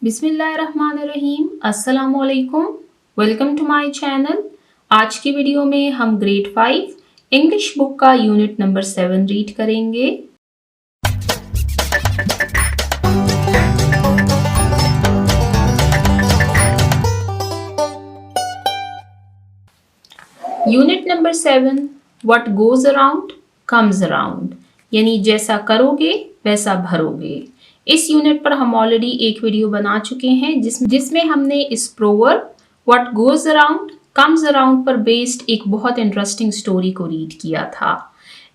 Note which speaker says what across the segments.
Speaker 1: बिस्मिल्लाहिर्रहमानिर्रहीम, अस्सलामुअलैकुम। Welcome to my channel. आज की वीडियो में हम ग्रेड 5 इंग्लिश बुक का यूनिट नंबर 7 रीड करेंगे। Unit number 7, what goes around comes around, यानी जैसा करोगे वैसा भरोगे। इस यूनिट पर हम ऑलरेडी एक वीडियो बना चुके हैं जिसमें हमने इस proverb what goes around comes around पर बेस्ड एक बहुत इंटरेस्टिंग स्टोरी को रीड किया था।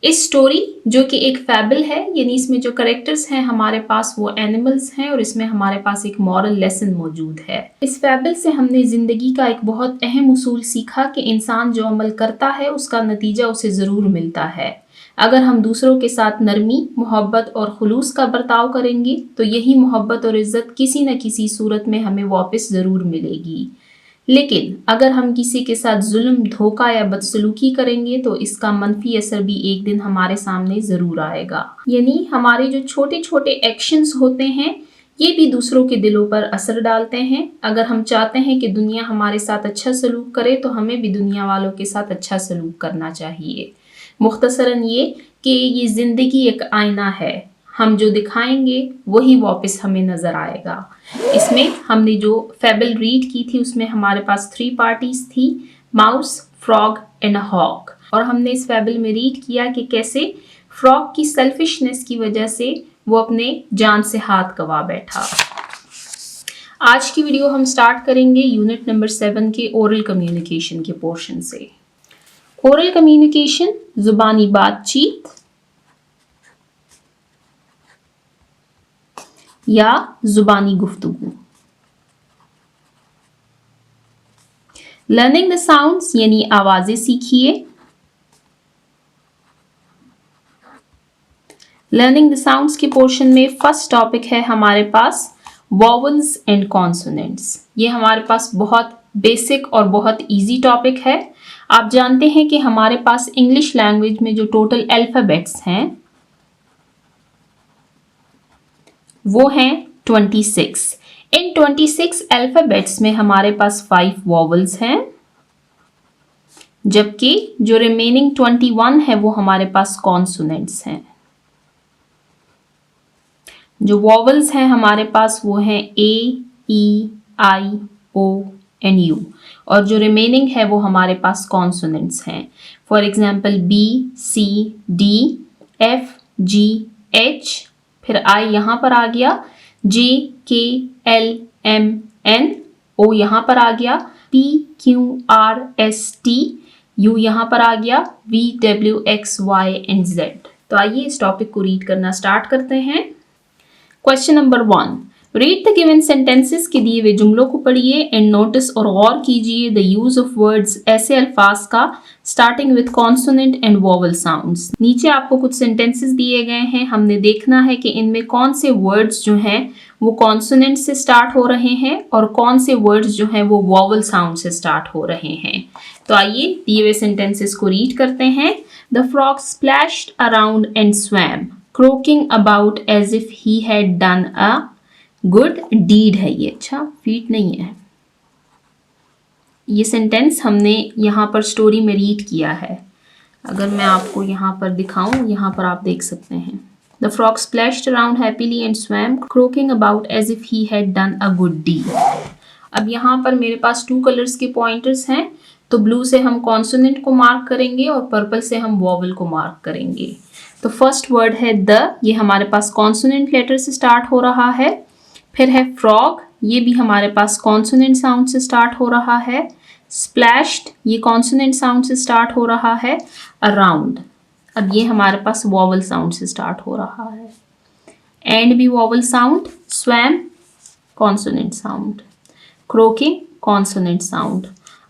Speaker 1: इस स्टोरी जो कि एक फैबल है, यानी इसमें जो करेक्टर्स हैं हमारे पास वो एनिमल्स हैं और इसमें हमारे पास एक मॉरल लेसन मौजूद है। इस फैबल से हमने जिंदगी का एक बहुत अहम उसूल सीखा कि इंसान जो अमल करता है उसका नतीजा उसे ज़रूर मिलता है। अगर हम दूसरों के साथ नरमी, मोहब्बत और खुलूस का बर्ताव करेंगे तो यही मोहब्बत और इज़्ज़त किसी न किसी सूरत में हमें वापस ज़रूर मिलेगी। लेकिन अगर हम किसी के साथ जुल्म, धोखा या बदसलूकी करेंगे तो इसका मनफी असर भी एक दिन हमारे सामने ज़रूर आएगा। यानी हमारे जो छोटे छोटे एक्शंस होते हैं ये भी दूसरों के दिलों पर असर डालते हैं। अगर हम चाहते हैं कि दुनिया हमारे साथ अच्छा सलूक करे तो हमें भी दुनिया वालों के साथ अच्छा सलूक करना चाहिए। मुख्तसरन ये कि ये ज़िंदगी एक आईना है, हम जो दिखाएंगे वही वापस हमें नज़र आएगा। इसमें हमने जो फैबल रीड की थी उसमें हमारे पास 3 पार्टीज थी, माउस, फ्रॉग एंड हॉक। और हमने इस फैबल में रीड किया कि कैसे फ्रॉग की सेल्फिशनेस की वजह से वो अपने जान से हाथ गवा बैठा। आज की वीडियो हम स्टार्ट करेंगे यूनिट नंबर 7 के ओरल कम्युनिकेशन के पोर्शन से। ओरल कम्युनिकेशन जुबानी बातचीत या जुबानी गुफ्तगू। लर्निंग द साउंड्स यानी आवाजें सीखिए। लर्निंग द साउंड्स के पोर्शन में फर्स्ट टॉपिक है हमारे पास वॉवल्स एंड कॉन्सोनेंट्स। ये हमारे पास बहुत बेसिक और बहुत इजी टॉपिक है। आप जानते हैं कि हमारे पास इंग्लिश लैंग्वेज में जो टोटल अल्फ़ाबेट्स हैं वो हैं 26। इन 26 अल्फ़ाबेट्स में हमारे पास 5 वॉवल्स हैं, जबकि जो रिमेनिंग 21 है वो हमारे पास कॉन्सोनेंट्स हैं। जो वॉवल्स हैं हमारे पास वो हैं ए, ई, आई, ओ एंड यू, और जो रिमेनिंग है वो हमारे पास कॉन्सोनेंट्स हैं। For example B, C, D, F, G, H, फिर आई यहाँ पर आ गया, जे, के, एल, एम, एन, ओ यहाँ पर आ गया, P, Q, R, S, T, U यहाँ पर आ गया, V, W, X, Y and Z. तो आइए इस टॉपिक को रीड करना स्टार्ट करते हैं। Question number 1, read the given sentences के दिए हुए जुमलों को पढ़िए एंड नोटिस और गौर कीजिए द यूज ऑफ वर्ड्स, ऐसे अल्फाज का starting with consonant and vowel sounds. नीचे आपको कुछ सेंटेंसेस दिए गए हैं, हमने देखना है कि इनमें कौन से वर्ड्स जो हैं वो कॉन्सोनेंट से स्टार्ट हो रहे हैं और कौन से वर्ड्स जो हैं वो वोवल साउंड से स्टार्ट हो रहे हैं। तो आइए दिए हुए सेंटेंसेस को रीड करते हैं। The frog splashed around and swum, croaking about as if he had done a good deed है ये, अच्छा फीट नहीं है। ये सेंटेंस हमने यहाँ पर स्टोरी में रीड किया है। अगर मैं आपको यहाँ पर दिखाऊं, यहाँ पर आप देख सकते हैं The frog splashed around happily and swam, croaking about as if he had done a good deed। अब यहाँ पर मेरे पास 2 कलर्स के पॉइंटर्स हैं, तो ब्लू से हम कॉन्सोनेंट को मार्क करेंगे और पर्पल से हम वॉवल को मार्क करेंगे। तो फर्स्ट वर्ड है द, ये हमारे पास कॉन्सोनेंट लेटर से स्टार्ट हो रहा है। फिर है फ्रॉग, ये भी हमारे पास कॉन्सोनेंट साउंड से स्टार्ट हो रहा है। स्प्लैश्ड, ये कॉन्सोनेंट साउंड से स्टार्ट हो रहा है। अराउंड, अब ये हमारे पास वॉवल साउंड से स्टार्ट हो रहा है। एंड भी vowel sound. Swam, consonant sound. Croaking, consonant sound.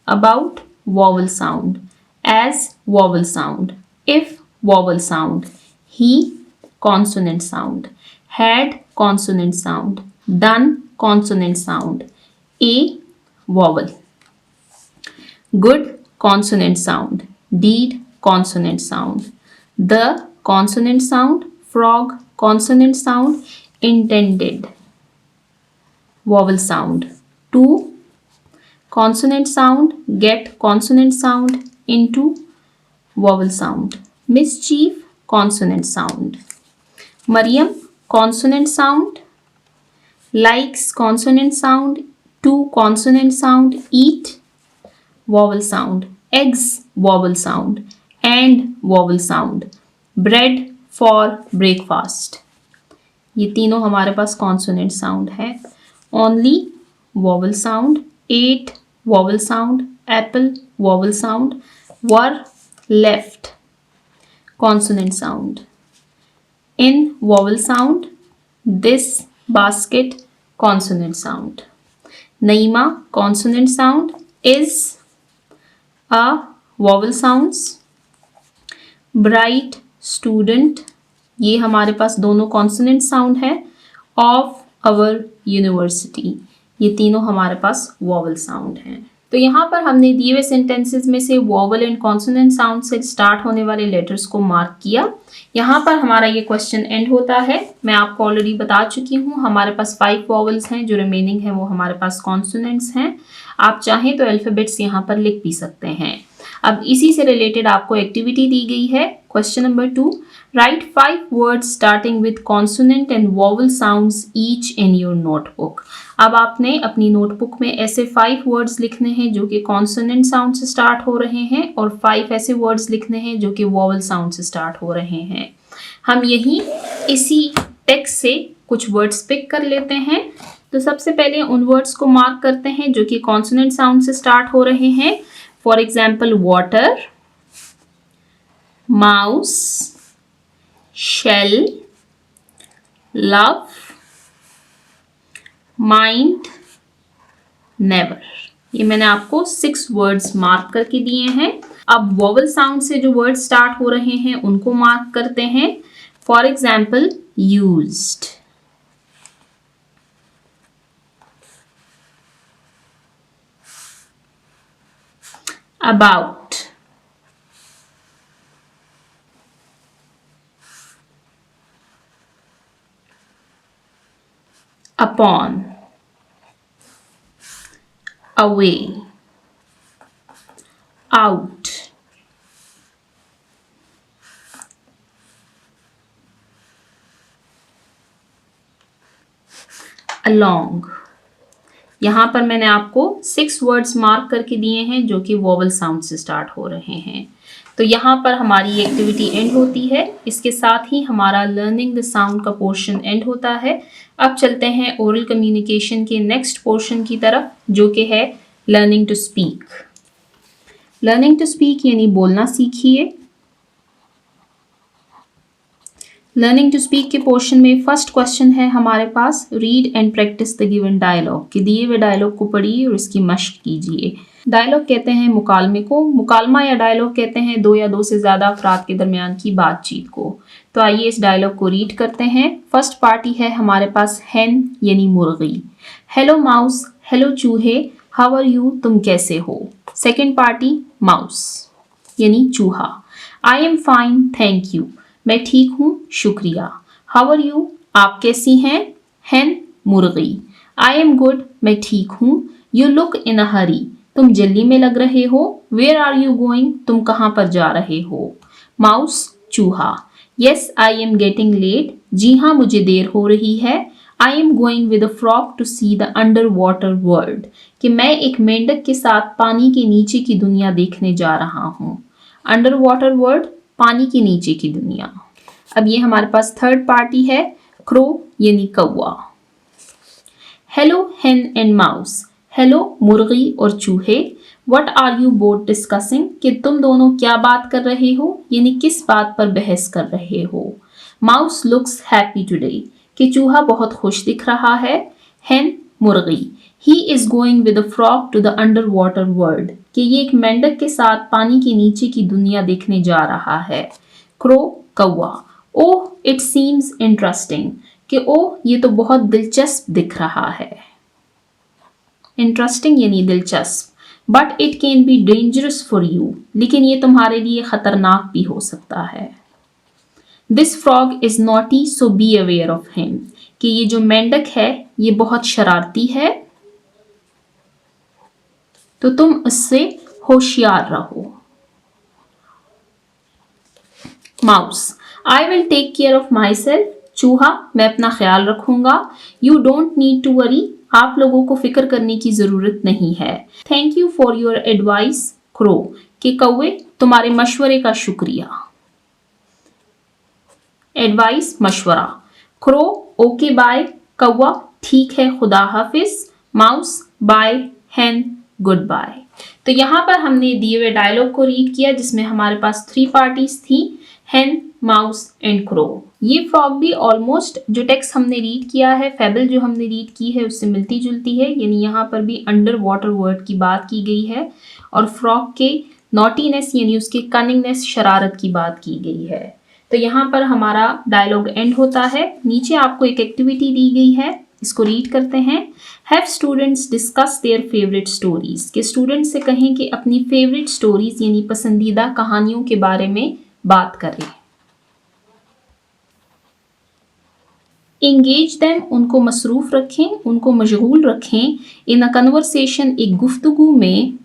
Speaker 1: About, vowel sound. Edge, vowel sound. If, vowel sound. He, consonant sound. Had, consonant sound. Done, consonant sound. A, vowel. Good, consonant sound. Did, consonant sound. The, consonant sound. Frog, consonant sound. Intended. vowel sound. To, consonant sound, get, consonant sound, into, vowel sound. Mischief, consonant sound. Mariam, consonant sound. Likes, consonant sound. To, consonant sound. Eat, vowel sound. Eggs, vowel sound. And, vowel sound. Bread, for breakfast. ये तीनों हमारे पास consonant sound है. Only vowel sound. At vowel sound. Apple vowel sound. Were left consonant sound. In vowel sound. This basket consonant sound. Naima consonant sound. Is a vowel sounds. Bright student, ये हमारे पास दोनों consonant sound है. Of our university, ये तीनों हमारे पास vowel sound हैं. तो यहाँ पर हमने दिए हुए सेंटेंसेस में से वॉवल एंड कॉन्सोनेंट साउंड से स्टार्ट होने वाले लेटर्स को मार्क किया. यहाँ पर हमारा ये क्वेश्चन एंड होता है. मैं आपको ऑलरेडी बता चुकी हूँ हमारे पास 5 वॉवल्स हैं, जो रिमेनिंग है वो हमारे पास कॉन्सोनेंट्स हैं. आप चाहें तो अल्फाबेट्स यहाँ पर लिख भी सकते हैं. अब इसी से रिलेटेड आपको एक्टिविटी दी गई है. Question number 2, right 5 words starting with consonant and vowel sounds each in your notebook. अब आपने अपनी नोटबुक में ऐसे 5 वर्ड्स लिखने हैं जो कि कॉन्सोनेंट साउंड से स्टार्ट हो रहे हैं और 5 ऐसे वर्ड्स लिखने हैं जो कि वॉवल साउंड से स्टार्ट हो रहे हैं. हम यही इसी टेक्स्ट से कुछ वर्ड्स पिक कर लेते हैं. तो सबसे पहले उन वर्ड्स को मार्क करते हैं जो कि कॉन्सोनेंट साउंड से स्टार्ट हो रहे हैं. For example water, mouse, shell, love, mind, never. ये मैंने आपको 6 वर्ड्स मार्क करके दिए हैं. अब वॉवल साउंड से जो वर्ड स्टार्ट हो रहे हैं उनको मार्क करते हैं. For example used, about, upon, away, out, along. यहाँ पर मैंने आपको 6 वर्ड्स मार्क करके दिए हैं जो कि वॉवल साउंड से स्टार्ट हो रहे हैं. तो यहाँ पर हमारी एक्टिविटी एंड होती है. इसके साथ ही हमारा लर्निंग द साउंड का पोर्शन एंड होता है. अब चलते हैं ओरल कम्युनिकेशन के नेक्स्ट पोर्शन की तरफ, जो कि है learning to speak. Learning to speak यानी बोलना सीखिए. लर्निंग टू स्पीक के पोर्शन में फर्स्ट क्वेश्चन है हमारे पास, read and practice the given dialogue, कि दिए हुए डायलॉग को पढ़िए और इसकी मश्क कीजिए. डायलॉग कहते हैं मुकालमे को. मुकालमा या डायलॉग कहते हैं 2 या 2 से ज़्यादा अफराद के दरमियान की बातचीत को. तो आइए इस डायलॉग को रीड करते हैं. फर्स्ट पार्टी है हमारे पास हैन यानी मुर्गी. हेलो माउस, हेलो चूहे, हाउ आर यू, तुम कैसे हो. सेकेंड पार्टी माउस यानी चूहा. I am fine thank you, मैं ठीक हूँ शुक्रिया. हाउ आर यू, आप कैसी हैं. हैन मुर्गी. आई एम गुड, मैं ठीक हूँ. यू लुक इन अ हरी, तुम जल्दी में लग रहे हो. वेयर आर यू गोइंग, तुम कहाँ पर जा रहे हो. माउस चूहा. Yes I am getting late, जी हाँ मुझे देर हो रही है. I am going with a frog to see the under water world, कि मैं एक मेंढक के साथ पानी के नीचे की दुनिया देखने जा रहा हूँ. अंडर वाटर वर्ल्ड, पानी के नीचे की दुनिया. अब ये हमारे पास थर्ड पार्टी है, क्रो यानी कौवा. हेलो हेन एंड माउस, हेलो मुर्गी और चूहे. What are you both discussing, कि तुम दोनों क्या बात कर रहे हो, यानी किस बात पर बहस कर रहे हो. माउस लुक्स हैप्पी टुडे, कि चूहा बहुत खुश दिख रहा है. हेन मुर्गी. He is going with a frog to the under water world, कि ये एक मेंढक के साथ पानी के नीचे की दुनिया देखने जा रहा है. क्रो कौवा. ओह इट सीम्स इंटरेस्टिंग, कि ओह ये तो बहुत दिलचस्प दिख रहा है. इंटरेस्टिंग यानी दिलचस्प. But it can be dangerous for you, लेकिन ये तुम्हारे लिए खतरनाक भी हो सकता है. This frog is naughty so be aware of him, कि कि ये जो मेंढक है ये बहुत शरारती है, तो तुम उससे होशियार रहो। Mouse, I will take care of my self. चूहा, मैं अपना ख्याल रखूंगा। You don't need to worry, आप लोगों को फिक्र करने की जरूरत नहीं है। Thank you for your advice crow, कि कौवे तुम्हारे मशवरे का शुक्रिया। एडवाइस मशवरा। Crow, okay bye. कौवा, ठीक है खुदा हाफिज। Mouse, bye. Hen, good bye. तो यहाँ पर हमने दिए हुए डायलॉग को रीड किया जिसमें हमारे पास 3 पार्टीज थी, हेन, माउस एंड क्रो। ये फ्रॉग भी ऑलमोस्ट जो टेक्स्ट हमने रीड किया है, फेबल जो हमने रीड की है उससे मिलती जुलती है, यानी यहाँ पर भी अंडर वाटर वर्ड की बात की गई है और फ्रॉग के नॉटीनेस यानी उसके कनिंगनेस, शरारत की बात की गई है। तो यहाँ पर हमारा डायलॉग एंड होता है। नीचे आपको एक एक्टिविटी दी गई है, इसको रीड करते हैं। Have students discuss their favourite stories, के स्टूडेंट से कहें कि अपनी फेवरेट स्टोरीज यानी पसंदीदा कहानियों के बारे में बात करें। एंगेज देम, उनको मसरूफ रखें, उनको मशगूल रखें। इन अ कन्वर्सेशन, एक गुफ्तगू में।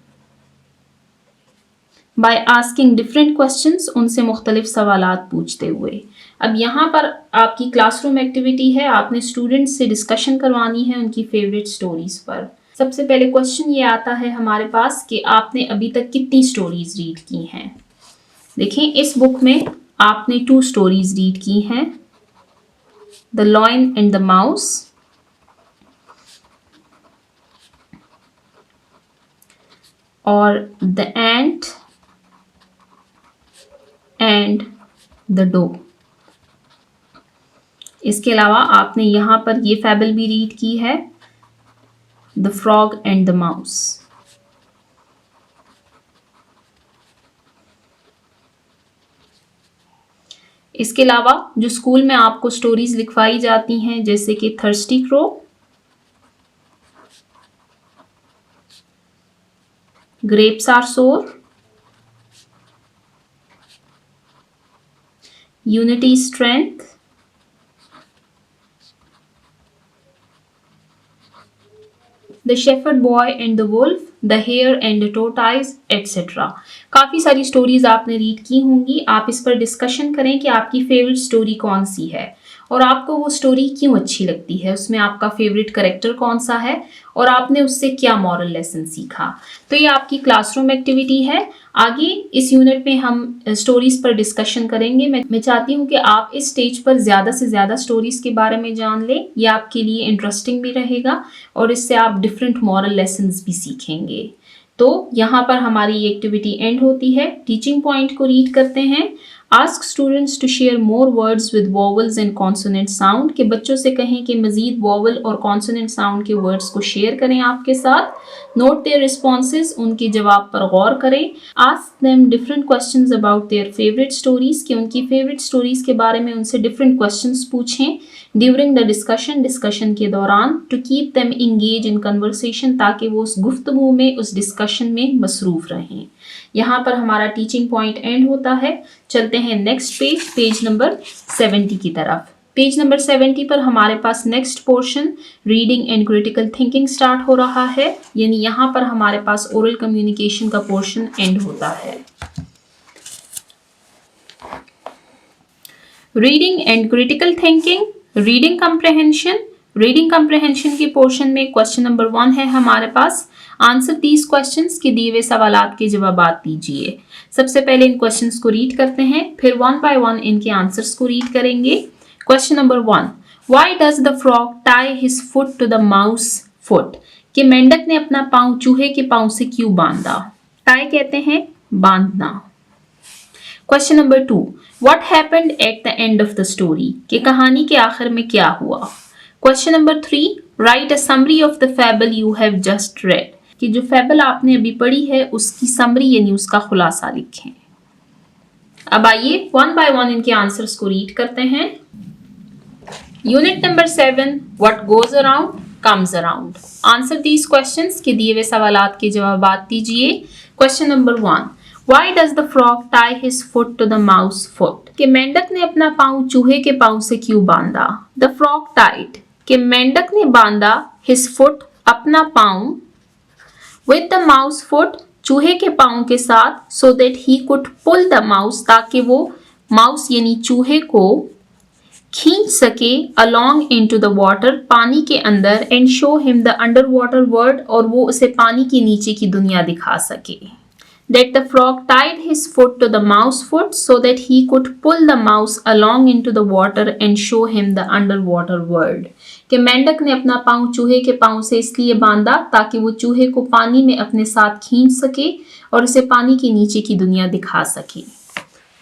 Speaker 1: बाय आस्किंग डिफरेंट क्वेश्चंस, उनसे मुख्तलिफ सवालात पूछते हुए। अब यहाँ पर आपकी क्लासरूम एक्टिविटी है, आपने स्टूडेंट्स से डिस्कशन करवानी है उनकी फेवरेट स्टोरीज पर। सबसे पहले क्वेश्चन ये आता है हमारे पास कि आपने अभी तक कितनी स्टोरीज रीड की हैं। देखें, इस बुक में आपने 2 स्टोरीज रीड की हैं, the lion and the mouse और the ant and the doe. इसके अलावा आपने यहां पर ये फैबल भी रीड की है, the frog and the mouse. इसके अलावा जो स्कूल में आपको स्टोरीज लिखवाई जाती हैं जैसे कि thirsty crow, grapes are sour, unity strength, the shepherd boy and the wolf, the hare and the tortoise etcetera. काफ़ी सारी स्टोरीज आपने रीड की होंगी। आप इस पर डिस्कशन करें कि आपकी फेवरेट स्टोरी कौन सी है और आपको वो स्टोरी क्यों अच्छी लगती है, उसमें आपका फेवरेट कैरेक्टर कौन सा है और आपने उससे क्या मॉरल लेसन सीखा। तो ये आपकी क्लासरूम एक्टिविटी है। आगे इस यूनिट में हम स्टोरीज पर डिस्कशन करेंगे। मैं चाहती हूँ कि आप इस स्टेज पर ज़्यादा से ज़्यादा स्टोरीज के बारे में जान लें, ये आपके लिए इंटरेस्टिंग भी रहेगा और इससे आप डिफरेंट मॉरल लेसन्स भी सीखेंगे। तो यहाँ पर हमारी ये एक्टिविटी एंड होती है। टीचिंग पॉइंट को रीड करते हैं। Ask students to share more words with vowels and consonant sound, के बच्चों से कहें कि मजीद वॉवल और कॉन्सोनेंट साउंड के वर्ड्स को शेयर करें आपके साथ। नोट देयर रिस्पॉन्सेज, उनके जवाब पर गौर करें। Ask them different questions about their favourite stories, कि उनकी फेवरेट स्टोरीज के बारे में उनसे डिफरेंट क्वेश्चंस पूछें। ड्यूरिंग द डिस्कशन के दौरान। To keep them engage in conversation, ताकि वो उस गुफ्तगू में, उस डिस्कशन में मसरूफ रहें। यहाँ पर हमारा टीचिंग पॉइंट एंड होता है। चलते हैं नेक्स्ट पेज नंबर 70 की तरफ। पेज नंबर 70 पर हमारे पास next portion reading and critical thinking start हो रहा है, यानी यहाँ पर हमारे पास ओरल कम्युनिकेशन का पोर्शन एंड होता है। Reading and critical thinking, reading comprehension के पोर्शन में क्वेश्चन नंबर 1 है हमारे पास। आंसर दीज क्वेश्चंस, के दिए हुए सवालात के जवाबात दीजिए। सबसे पहले इन क्वेश्चंस को रीड करते हैं, फिर 1 बाय 1 इनके आंसर्स को रीड करेंगे। Question number 1, why does the frog tie his foot to the mouse foot, कि मेंढक ने अपना पांव चूहे के पांव से क्यों बांधा। टाई कहते हैं बांधना। Question number 2, what happened at the end of the story, कि कहानी के आखिर में क्या हुआ। Question number 3, write a summary of the fable you have just read, कि जो फैबल आपने अभी पढ़ी है उसकी समरी यानी उसका खुलासा लिखें। अब आइए 1 बाय 1 इनके आंसर्स को रीड करते हैं। Unit number 7, what goes around comes around. Answer these questions, के दिए हुए सवालात के जवाबात दीजिए। Question number 1, why does the frog tie his foot to the mouse foot, कि मेंढक ने अपना पांव चूहे के पांव से क्यों बांधा। द फ्रॉग टाइड, कि मेंढक ने बांधा his foot अपना पाँव with the mouse foot चूहे के पाँव के साथ so that he could pull the mouse ताकि वो माउस यानी चूहे को खींच सके along into the water पानी के अंदर and show him the underwater world और वो उसे पानी के नीचे की दुनिया दिखा सके. That the frog tied his foot to the mouse foot so that he could pull the mouse along into the water and show him the underwater world. कि मेंढक ने अपना पाँव चूहे के पाँव से इसलिए बांधा ताकि वो चूहे को पानी में अपने साथ खींच सके और उसे पानी के नीचे की दुनिया दिखा सके.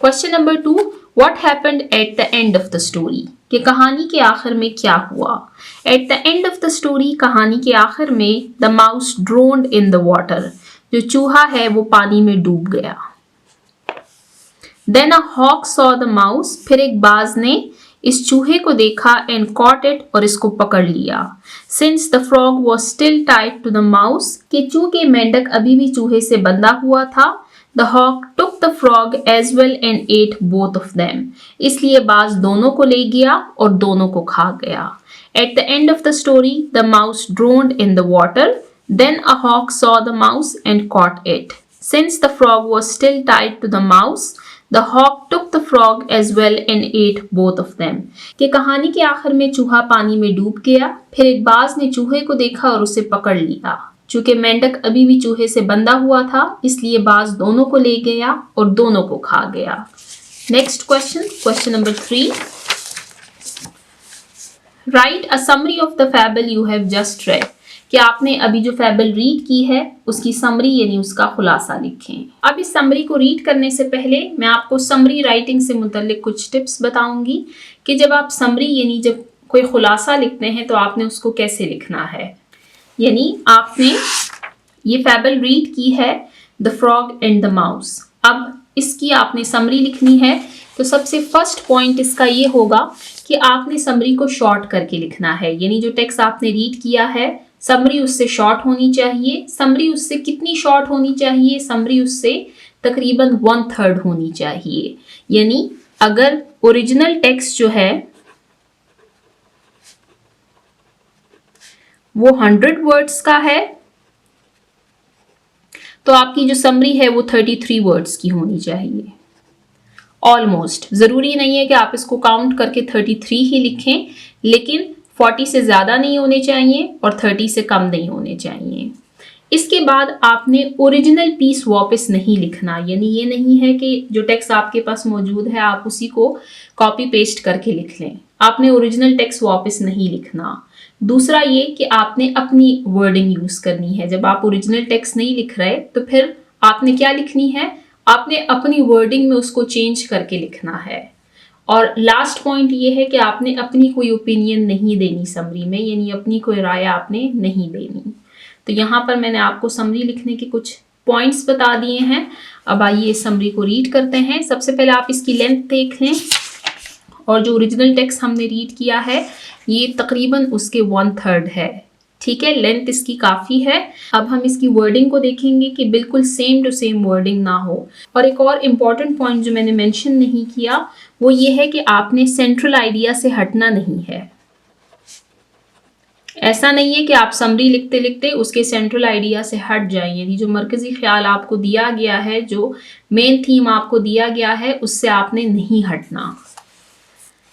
Speaker 1: Question number 2. What happened at the end of the story? कि कहानी के आखिर में क्या हुआ? At the end of the story कहानी के आखिर में the mouse drowned in the water. जो चूहा है वो पानी में डूब गया. Then a hawk saw the mouse. फिर एक बाज ने इस चूहे को देखा and caught it और इसको पकड़ लिया. Since the frog was still tied to the mouse कि चूंकि मेंढक अभी भी चूहे से बंधा हुआ था, the hawk took the frog as well and ate both of them. इसलिए बाज दोनों को ले गया और दोनों को खा गया. At the end of the story, the mouse drowned in the water. Then a hawk saw the mouse and caught it. Since the frog was still tied to the mouse, the hawk took the frog as well and ate both of them. कि कहानी के आखिर में चूहा पानी में डूब गया, फिर एक बाज ने चूहे को देखा और उसे पकड़ लिया. चूंकि मेंढक अभी भी चूहे से बंधा हुआ था, इसलिए बाज दोनों को ले गया और दोनों को खा गया. Next question, question number 3. Write a summary of the fable you have just read. कि आपने अभी जो फैबल रीड की है उसकी समरी यानी उसका खुलासा लिखें. अब इस समरी को रीड करने से पहले मैं आपको समरी राइटिंग से मुतल्लिक कुछ टिप्स बताऊंगी कि जब आप समरी यानी जब कोई खुलासा लिखते हैं तो आपने उसको कैसे लिखना है. यानी आपने ये फैबल रीड की है the frog and the mouse. अब इसकी आपने समरी लिखनी है तो सबसे फर्स्ट पॉइंट इसका ये होगा कि आपने समरी को शॉर्ट करके लिखना है. यानी जो टेक्स्ट आपने रीड किया है समरी उससे शॉर्ट होनी चाहिए. समरी उससे कितनी शॉर्ट होनी चाहिए? समरी उससे तकरीबन 1/3 होनी चाहिए. यानी अगर ओरिजिनल टेक्स्ट जो है वो 100 वर्ड्स का है तो आपकी जो समरी है वो 33 वर्ड्स की होनी चाहिए. ऑलमोस्ट. जरूरी नहीं है कि आप इसको काउंट करके 33 ही लिखें, लेकिन 40 से ज़्यादा नहीं होने चाहिए और 30 से कम नहीं होने चाहिए. इसके बाद आपने ओरिजिनल पीस वापस नहीं लिखना. यानी ये नहीं है कि जो टेक्स्ट आपके पास मौजूद है आप उसी को कॉपी पेस्ट करके लिख लें. आपने ओरिजिनल टेक्स्ट वापस नहीं लिखना. दूसरा ये कि आपने अपनी वर्डिंग यूज़ करनी है. जब आप ओरिजिनल टेक्स्ट नहीं लिख रहे तो फिर आपने क्या लिखनी है? आपने अपनी वर्डिंग में उसको चेंज करके लिखना है. और लास्ट पॉइंट ये है कि आपने अपनी कोई ओपिनियन नहीं देनी समरी में, यानी अपनी कोई राय आपने नहीं देनी. तो यहाँ पर मैंने आपको समरी लिखने के कुछ पॉइंट्स बता दिए हैं. अब आइए इस समरी को रीड करते हैं. सबसे पहले आप इसकी लेंथ देख लें और जो ओरिजिनल टेक्स्ट हमने रीड किया है ये तकरीबन उसके 1/3 है. ठीक है, लेंथ इसकी काफ़ी है. अब हम इसकी वर्डिंग को देखेंगे कि बिल्कुल सेम टू सेम वर्डिंग ना हो. और एक और इम्पॉर्टेंट पॉइंट जो मैंने मेंशन नहीं किया वो ये है कि आपने सेंट्रल आइडिया से हटना नहीं है. ऐसा नहीं है कि आप समरी लिखते लिखते उसके सेंट्रल आइडिया से हट जाएं. यानी जो मरकजी ख्याल आपको दिया गया है, जो मेन थीम आपको दिया गया है, उससे आपने नहीं हटना.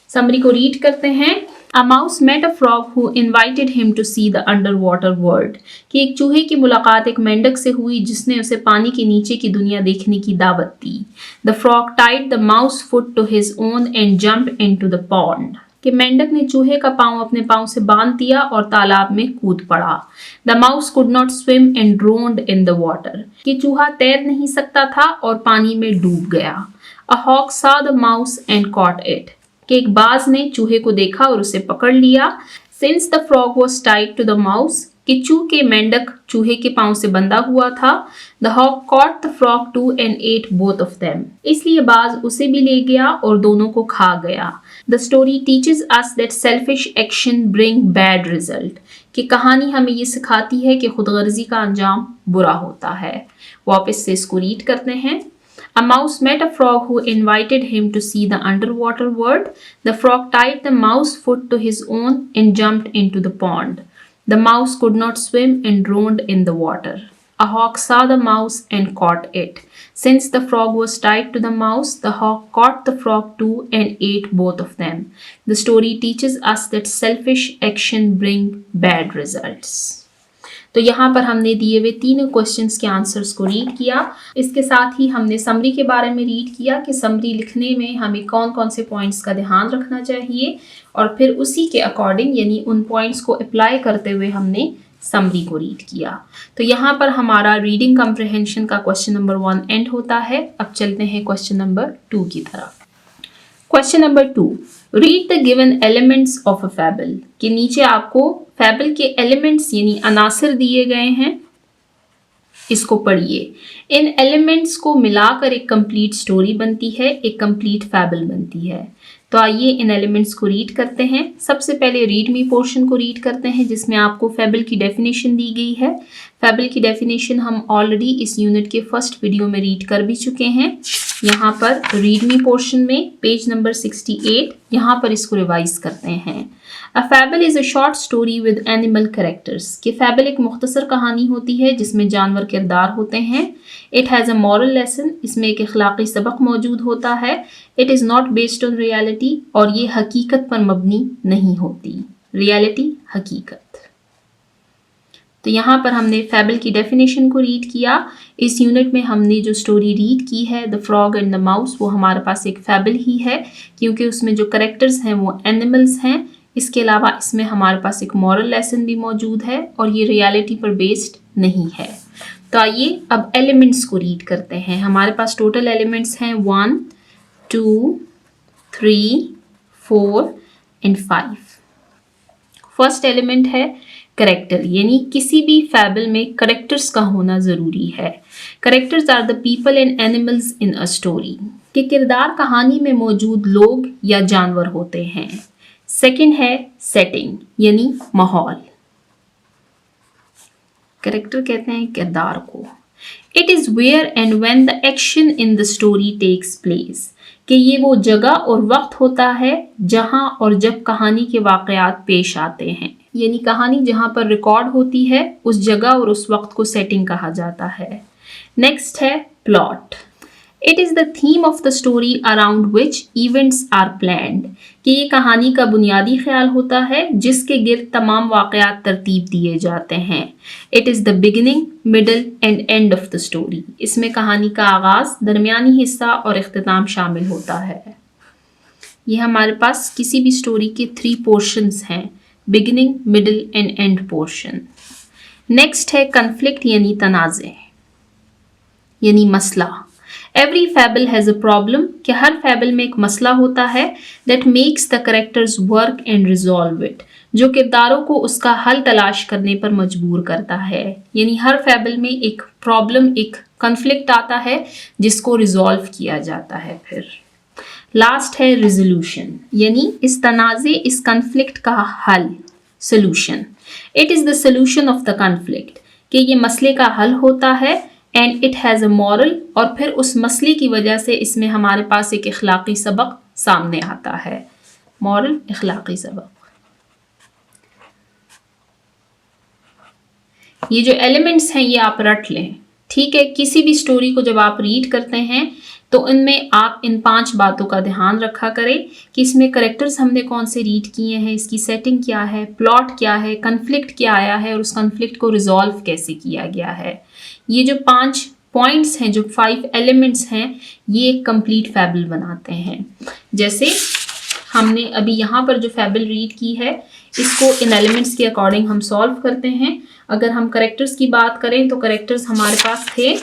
Speaker 1: समरी को रीड करते हैं. A mouse met a frog who invited him to see the underwater world. कि एक चूहे की मुलाकात एक मेंढक से हुई जिसने उसे पानी के नीचे की दुनिया देखने की दावत दी. The frog tied the mouse foot to his own and jumped into the pond. कि मेंढक ने चूहे का पाँव अपने पाँव से बांध दिया और तालाब में कूद पड़ा. The mouse could not swim and drowned in the water. कि चूहा तैर नहीं सकता था और पानी में डूब गया. A hawk saw the mouse and caught it. कि एक बाज ने चूहे को देखा और उसे पकड़ लिया. Since the frog was tied to the mouse, कि चूंकि मेंढक चूहे के पांव से बंधा हुआ था, the hawk caught the frog too and ate both of them. इसलिए बाज उसे भी ले गया और दोनों को खा गया. The story teaches us that selfish action bring bad result. कि कहानी हमें ये सिखाती है कि खुदगर्जी का अंजाम बुरा होता है. वापस से इसको रीड करते हैं. A mouse met a frog who invited him to see the underwater world. The frog tied the mouse foot to his own and jumped into the pond. The mouse could not swim and drowned in the water. A hawk saw the mouse and caught it. Since the frog was tied to the mouse, the hawk caught the frog too and ate both of them. The story teaches us that selfish action bring bad results. तो यहाँ पर हमने दिए हुए तीनों questions के answers को read किया। इसके साथ ही हमने समरी के बारे में रीड किया कि समरी लिखने में हमें कौन कौन से पॉइंट्स का ध्यान रखना चाहिए और फिर उसी के अकॉर्डिंग यानी उन पॉइंट्स को अप्लाई करते हुए हमने समरी को रीड किया। तो यहाँ पर हमारा रीडिंग कम्प्रिहेंशन का क्वेश्चन नंबर 1 एंड होता है। अब चलते हैं क्वेश्चन नंबर 2 की तरफ। Question number 2, read the given elements of a fable. के नीचे आपको फैबल के एलिमेंट्स यानी अनासर दिए गए हैं, इसको पढ़िए। इन एलिमेंट्स को मिलाकर एक कंप्लीट स्टोरी बनती है, एक कंप्लीट फैबल बनती है। तो आइए इन एलिमेंट्स को रीड करते हैं। सबसे पहले रीड मी पोर्शन को रीड करते हैं जिसमें आपको फैबल की डेफिनेशन दी गई है। फैबल की डेफिनेशन हम ऑलरेडी इस यूनिट के फर्स्ट वीडियो में रीड कर भी चुके हैं। यहाँ पर रीड मी पोर्शन में पेज नंबर 68, यहाँ पर इसको रिवाइज करते हैं। A fable is a short story with animal characters. कि फैबल एक मुख्तसर कहानी होती है जिसमें जानवर किरदार होते हैं। It has a moral lesson. इसमें एक अखलाकी सबक मौजूद होता है। It is not based on reality. और ये हकीकत पर मबनी नहीं होती। रियलिटी हकीकत। तो यहाँ पर हमने फैबल की डेफिनेशन को रीड किया। इस यूनिट में हमने जो स्टोरी रीड की है the frog and the mouse, वो हमारे पास एक फैबल ही है क्योंकि उसमें जो करेक्टर्स हैं वो एनिमल्स हैं। इसके अलावा इसमें हमारे पास एक मॉरल लेसन भी मौजूद है और ये रियलिटी पर बेस्ड नहीं है। तो आइए अब एलिमेंट्स को रीड करते हैं। हमारे पास टोटल एलिमेंट्स हैं 1, 2, 3, 4 एंड 5। फर्स्ट एलिमेंट है करेक्टर, यानी किसी भी फैबल में करेक्टर्स का होना ज़रूरी है। Characters are the people and animals in a story. कि किरदार कहानी में मौजूद लोग या जानवर होते हैं। सेकंड है सेटिंग, यानी माहौल। करेक्टर कहते हैं किरदार को। It is where and when the action in the story takes place. कि ये वो जगह और वक्त होता है जहां और जब कहानी के वाक़यात पेश आते हैं। यानी कहानी जहां पर रिकॉर्ड होती है उस जगह और उस वक्त को सेटिंग कहा जाता है। नेक्स्ट है plot. It is the theme of the story around which events are planned. कि ये कहानी का बुनियादी ख्याल होता है जिसके गिर्द तमाम वाक़यात तरतीब दिए जाते हैं। It is the beginning, middle and and of the story. इसमें कहानी का आगाज़, दरमियानी हिस्सा और इख्तिताम शामिल होता है। ये हमारे पास किसी भी स्टोरी के 3 पोर्शंस हैं, beginning, middle and end portion. Next है कन्फ्लिक्ट यानी तनाज़े यानी मसला। Every fable has a problem. कि हर फैबल में एक मसला होता है that makes the characters work and resolve it. जो किरदारों को उसका हल तलाश करने पर मजबूर करता है। यानी हर फैबल में एक प्रॉब्लम, एक कन्फ्लिक्ट आता है जिसको रिजॉल्व किया जाता है। फिर लास्ट है रिजोल्यूशन, यानी इस तनाज़े, इस कन्फ्लिक्ट का हल, solution. It is the solution of the conflict. कि ये मसले का हल होता है and it has a moral. और फिर उस मसले की वजह से इसमें हमारे पास एक अखलाकी सबक सामने आता है। मॉरल, अखलाकी सबक। ये जो एलिमेंट्स हैं ये आप रट लें, ठीक है। किसी भी स्टोरी को जब आप रीड करते हैं तो इनमें आप इन 5 बातों का ध्यान रखा करें कि इसमें करेक्टर्स हमने कौन से रीड किए हैं, इसकी सेटिंग क्या है, प्लॉट क्या है, कन्फ्लिक्ट क्या आया है और उस कन्फ्लिक्ट को रिजॉल्व कैसे किया गया है। ये जो 5 पॉइंट्स हैं, जो 5 एलिमेंट्स हैं, ये एक कंप्लीट फैबल बनाते हैं। जैसे हमने अभी यहाँ पर जो फैबल रीड की है इसको इन एलिमेंट्स के अकॉर्डिंग हम सॉल्व करते हैं। अगर हम करेक्टर्स की बात करें तो करेक्टर्स हमारे पास थे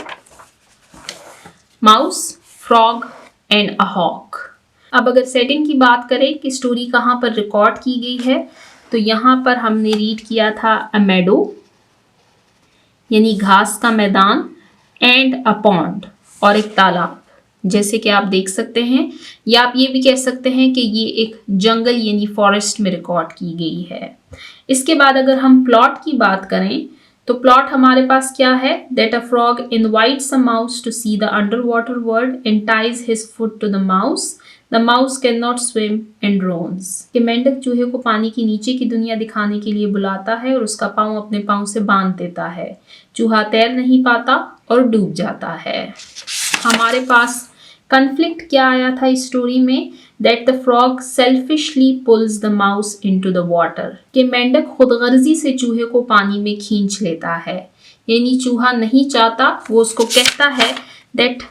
Speaker 1: mouse, frog and a hawk. अब अगर सेटिंग की बात करें कि स्टोरी कहाँ पर रिकॉर्ड की गई है तो यहाँ पर हमने रीड किया था अ मेडो यानी घास का मैदान, एंड अ पॉन्ड और एक तालाब, जैसे कि आप देख सकते हैं। या आप ये भी कह सकते हैं कि ये एक जंगल यानी फॉरेस्ट में रिकॉर्ड की गई है। इसके बाद अगर हम प्लॉट की बात करें तो प्लॉट हमारे पास क्या है? That a frog invites a mouse to see the under water world and ties his foot to the mouse. The mouse can not swim and drowns. कि मेंढक चूहे को पानी के नीचे की दुनिया दिखाने के लिए बुलाता है और उसका पाँव अपने पाँव से बांध देता है। चूहा तैर नहीं पाता और डूब जाता है। हमारे पास कन्फ्लिक्ट क्या आया था इस स्टोरी में? That the frog selfishly pulls the mouse into the water. कि मेंढक खुदगर्जी से चूहे को पानी में खींच लेता है, यानी चूहा नहीं चाहता, वो उसको कहता है दैट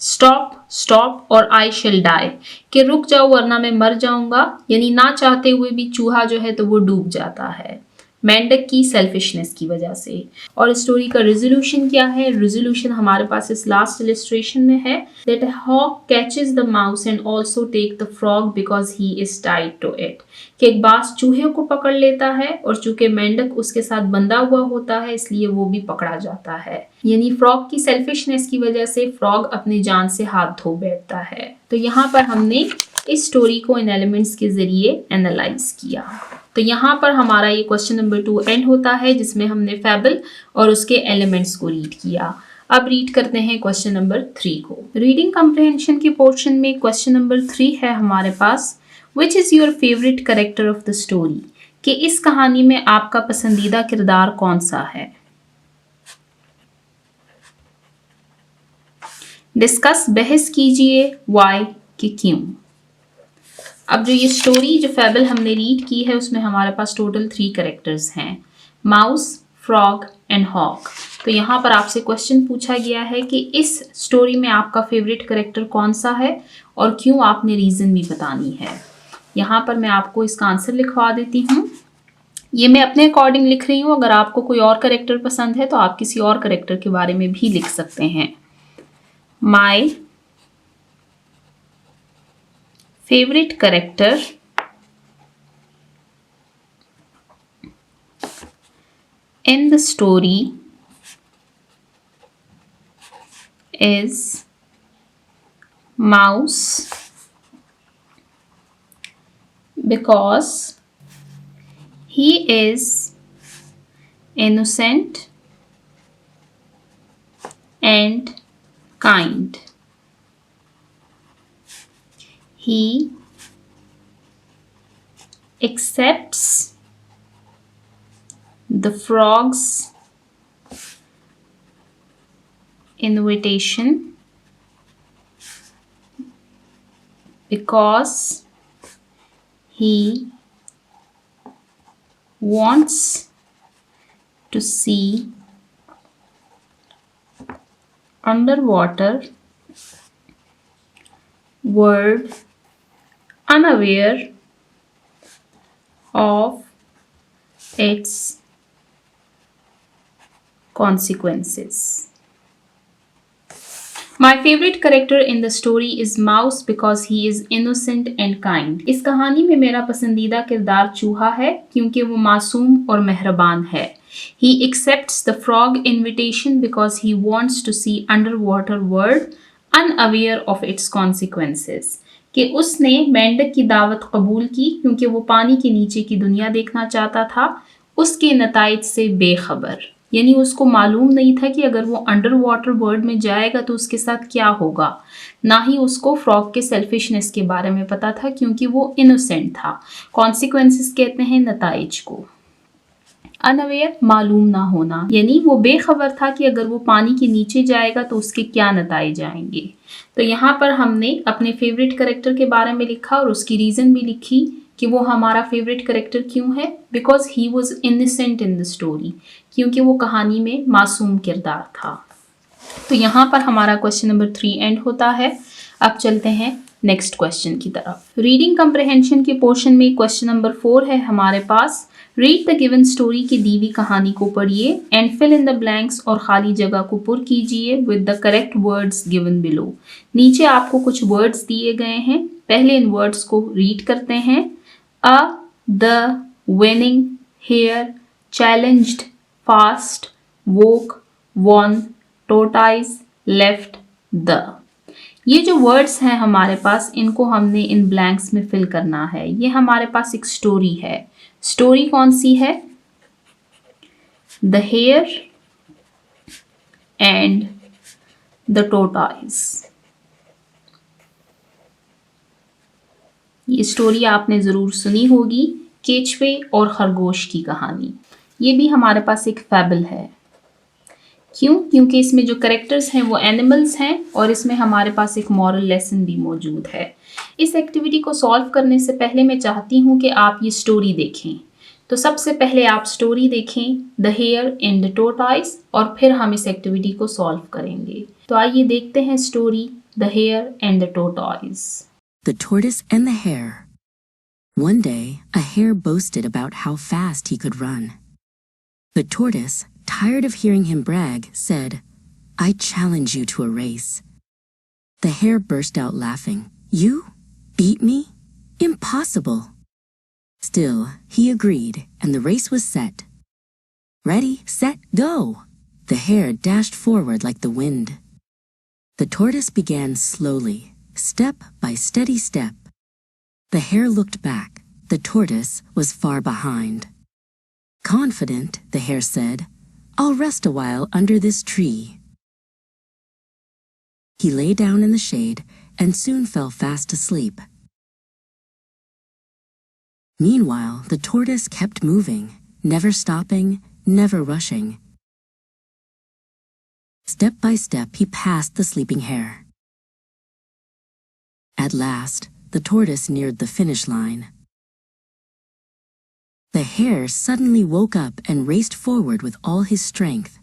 Speaker 1: स्टॉप स्टॉप और आई शेल डाई, कि रुक जाओ वरना मैं मर जाऊंगा, यानी ना चाहते हुए भी चूहा जो है तो वो डूब जाता है मेंढक की सेल्फिशनेस की वजह से। और स्टोरी का रेजोल्यूशन क्या है? रेजोल्यूशन हमारे पास इस लास्ट इलस्ट्रेशन में है that a hawk catches the mouse and also take the frog because he is tied to it. कि एक बाज चूहे को पकड़ लेता है और चूंकि मेंढक उसके साथ बंधा हुआ होता है इसलिए वो भी पकड़ा जाता है। यानी फ्रॉग की सेल्फिशनेस की वजह से फ्रॉग अपनी जान से हाथ धो बैठता है। तो यहाँ पर हमने इस स्टोरी को इन एलिमेंट्स के जरिए एनालाइज किया। तो यहाँ पर हमारा ये क्वेश्चन नंबर 2 एंड होता है, जिसमें हमने फैबल और उसके एलिमेंट्स को रीड किया। अब रीड करते हैं क्वेश्चन नंबर 3 को। रीडिंग कम्प्रहेंशन के पोर्शन में क्वेश्चन नंबर 3 है हमारे पास, which is your favourite character of the story. कि इस कहानी में आपका पसंदीदा किरदार कौन सा है? डिस्कस, बहस कीजिए, वाई, कि क्यों। अब जो ये स्टोरी जो फैबल हमने रीड की है उसमें हमारे पास टोटल 3 कैरेक्टर्स हैं, माउस, फ्रॉग एंड हॉक। तो यहाँ पर आपसे क्वेश्चन पूछा गया है कि इस स्टोरी में आपका फेवरेट कैरेक्टर कौन सा है और क्यों, आपने रीज़न भी बतानी है। यहाँ पर मैं आपको इसका आंसर लिखवा देती हूँ। ये मैं अपने अकॉर्डिंग लिख रही हूँ, अगर आपको कोई और कैरेक्टर पसंद है तो आप किसी और कैरेक्टर के बारे में भी लिख सकते हैं। माई favorite character in the story is Mouse because he is innocent and kind. He accepts the frog's invitation because he wants to see underwater world, unaware of its consequences. My favorite character in the story is Mouse because he is innocent and kind. इस कहानी में मेरा पसंदीदा किरदार चूहा है क्योंकि वो मासूम और मेहरबान है। He accepts the frog invitation because he wants to see underwater world, unaware of its consequences. कि उसने मेंढक की दावत कबूल की क्योंकि वो पानी के नीचे की दुनिया देखना चाहता था, उसके नताइज से बेखबर। यानी उसको मालूम नहीं था कि अगर वो अंडर वाटर वर्ल्ड में जाएगा तो उसके साथ क्या होगा। ना ही उसको फ्रॉग के सेल्फिशनेस के बारे में पता था क्योंकि वो इनोसेंट था। कॉन्सिक्वेंसेस कहते हैं नताइज को। अनअवेयर, मालूम ना होना, यानी वो बेखबर था कि अगर वो पानी के नीचे जाएगा तो उसके क्या नताइज आएंगे। तो यहाँ पर हमने अपने फेवरेट कैरेक्टर के बारे में लिखा और उसकी रीज़न भी लिखी कि वो हमारा फेवरेट कैरेक्टर क्यों है। Because he was innocent in the story, क्योंकि वो कहानी में मासूम किरदार था। तो यहाँ पर हमारा क्वेश्चन नंबर 3 एंड होता है। अब चलते हैं नेक्स्ट क्वेश्चन की तरफ। रीडिंग कम्प्रहेंशन के पोर्शन में क्वेश्चन नंबर 4 है हमारे पास। रीड द गिवन स्टोरी की दी हुई कहानी को पढ़िए and fill in the blanks और खाली जगह को पुर कीजिए with the correct words given below. नीचे आपको कुछ वर्ड्स दिए गए हैं, पहले इन वर्ड्स को रीड करते हैं। A, the, winning, hare, challenged, fast, woke, won, tortoise, left, the. ये जो वर्ड्स हैं हमारे पास, इनको हमने इन ब्लैंक्स में फिल करना है। ये हमारे पास एक स्टोरी है। स्टोरी कौन सी है? The hare and the tortoise. ये स्टोरी आपने ज़रूर सुनी होगी, केचवे और खरगोश की कहानी। ये भी हमारे पास एक फैबल है। क्यों? क्योंकि इसमें जो करेक्टर्स हैं वो एनिमल्स हैं और इसमें हमारे पास एक मॉरल लेसन भी मौजूद है। इस एक्टिविटी को सॉल्व करने से पहले मैं चाहती हूँ कि आप ये स्टोरी देखें। तो सबसे पहले आप स्टोरी देखें, द हेयर एंड द टोर्टॉइज, और फिर हम इस एक्टिविटी को सॉल्व करेंगे। तो आइए देखते हैं story the hare and the tortoise.
Speaker 2: The tortoise and the hare. One day, a hare boasted about how fast he could run. The tortoise, tired of hearing him brag, said, "I challenge you to a race." The hare burst out laughing. "You? Beat me? Impossible." Still, he agreed, and the race was set. Ready, set, go! The hare dashed forward like the wind. The tortoise began slowly, step by steady step. The hare looked back. The tortoise was far behind. Confident, the hare said, "I'll rest a while under this tree." He lay down in the shade and soon fell fast asleep. Meanwhile, the tortoise kept moving, never stopping, never rushing. Step by step, he passed the sleeping hare. At last, the tortoise neared the finish line. The hare suddenly woke up and raced forward with all his strength.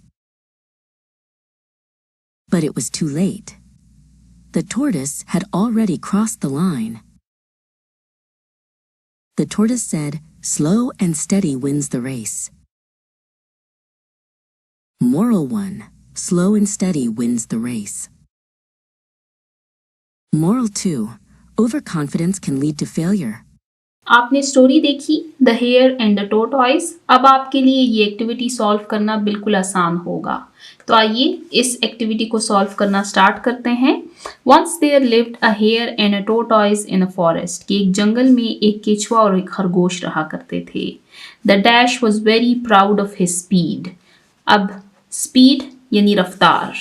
Speaker 2: But it was too late. The tortoise had already crossed the line. The tortoise said, "Slow and steady wins the race." Moral 1. Slow and steady wins the race. Moral 2. Overconfidence can lead to failure.
Speaker 1: आपने story देखी the hare and the टोर्टॉइज। अब आपके लिए ये activity solve करना बिल्कुल आसान होगा। तो आइए इस एक्टिविटी को सॉल्व करना स्टार्ट करते हैं। Once there lived a hare and a tortoise in a forest, कि एक जंगल में एक केचुआ और एक खरगोश रहा करते थे। The dash was very proud of his speed. अब स्पीड यानी रफ्तार।